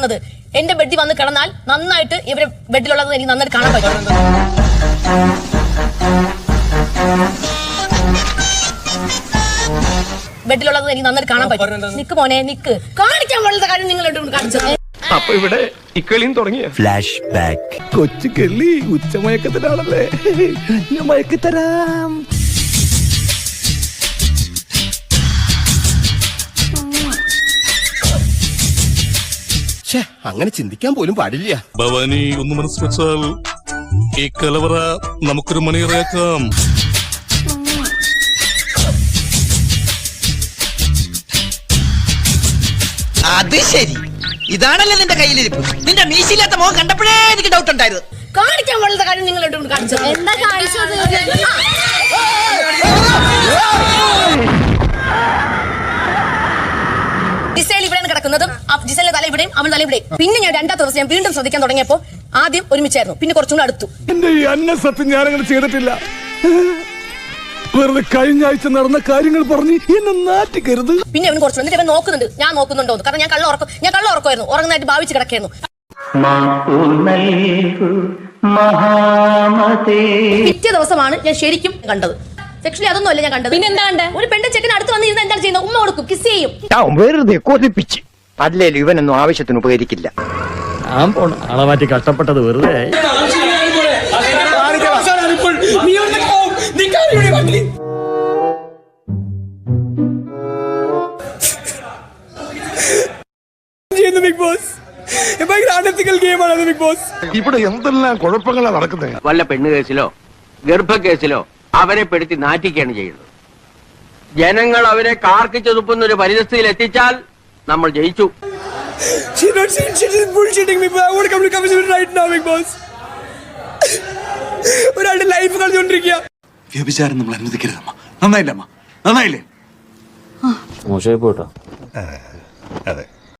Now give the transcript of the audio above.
കാണുന്നത്. എന്റെ ബെഡിൽ വന്ന് കിടന്നാൽ നന്നായിട്ട് ഇവരെ ബെഡിലുള്ളത് എനിക്ക് നന്നായിട്ട് കാണാൻ പറ്റും. ബെഡിലുള്ളത് എനിക്ക് നന്നായിട്ട് കാണാൻ പറ്റും. നിക്ക് മോനെ നിക്ക്, കാണിക്കാൻ പാടുള്ള കാര്യം നിങ്ങൾ കാണിച്ചത്. അപ്പൊ ഇവിടെ ഇക്കളിയും തുടങ്ങിയ ഫ്ലാഷ് ബാക്ക്. കൊച്ചു കെള്ളി ഉച്ചമയക്കത്തിലാണല്ലേ, ഞാൻ മയക്കിത്തരാം. അങ്ങനെ ചിന്തിക്കാൻ പോലും പാടില്ല. ഭവാനി ഒന്ന് മനസ്സ് വെച്ചാൽ ഈ കലവറ നമുക്കൊരു മണിയറയാക്കാം. അത് ശരി, ഇതാണല്ലേ നിന്റെ കയ്യിലിരിപ്പ്. നിന്റെ മീശയില്ലാത്ത മുഖം കണ്ടപ്പോഴേ എനിക്ക് ഡൗട്ട് ഉണ്ടായിരുന്നു. കാണിക്കാൻ പാടുള്ള കാര്യം നിങ്ങൾ കാണിച്ചത്. എന്താ കാണിച്ചത്? ജിസേൽ ഇവിടെയാണ് കിടക്കുന്നതും ജിസേലിന്റെ തല ഇവിടെയും അവൻ തല ഇവിടെയും. പിന്നെ ഞാൻ രണ്ടാമത്തെ ദിവസം ഞാൻ വീണ്ടും ശ്രദ്ധിക്കാൻ തുടങ്ങിയപ്പോ ആദ്യം ഒരുമിച്ചായിരുന്നു, പിന്നെ കുറച്ചും കൂടെ അടുത്തു. എന്റെ ഈ അന്ന സത്യം ഞാനങ്ങനെ ചെയ്തിട്ടില്ല. വെറുതെ കഴിഞ്ഞ ആഴ്ച നടന്ന കാര്യങ്ങൾ പറഞ്ഞ് എന്നെ നാറ്റിക്കരുത്. പിന്നെ അവൻ കുറച്ചു എന്നിട്ട് അവൻ നോക്കുന്നുണ്ട് ഞാൻ നോക്കുന്നുണ്ടോ, കാരണം ഞാൻ കള്ള ഉറക്കമായിരുന്നു, ഉറങ്ങുന്നതായിട്ട് ഭാവിച്ച് കിടക്കായിരുന്നു. പിറ്റേ ദിവസമാണ് ഞാൻ ശരിക്കും കണ്ടത്. സെക്ഷലി അതൊന്നുമല്ല ഞാൻ കണ്ടത്. പിന്നെ എന്താണ്ട് ഒരു പെണ്ണ് ചെക്കൻ അടുത്ത് വന്നിരുന്ന എന്താണ് ചെയ്യുന്നത്? ഉമ്മ കൊടുക്കും, കിസ് ചെയ്യും. വെറുതെ കൊതിപ്പിച്ച് അല്ലേലും ഇവനൊന്നും ആവശ്യത്തിന് ഉപകരിക്കില്ല. ആളെ മാറ്റി കഷ്ടപ്പെട്ടത് വെറുതെ. ഇവിടെ എന്തെല്ലാം കുഴപ്പങ്ങളാണ് നടക്കുന്നത്. വല്ല പെണ്ണ് കേസിലോ ഗർഭക്കേസിലോ അവരെ പെടുത്തി നാറ്റിക്കുകയാണ് ചെയ്യുന്നത്. ജനങ്ങൾ അവരെ കാർക്കിച്ചു തുപ്പുന്ന ഒരു പരിസ്ഥിതിയിൽ എത്തിച്ചാൽ നമ്മൾ ജയിച്ചു. ഒരാളുടെ ലൈഫ് കളഞ്ഞുകൊണ്ടിരിക്കുക. വ്യഭിചാരം നമ്മൾ അനുവദിക്കരുതമ്മ. നന്നായില്ലമ്മ, നന്നായില്ലേ? മോശമായി പോട്ടോ. അതെ.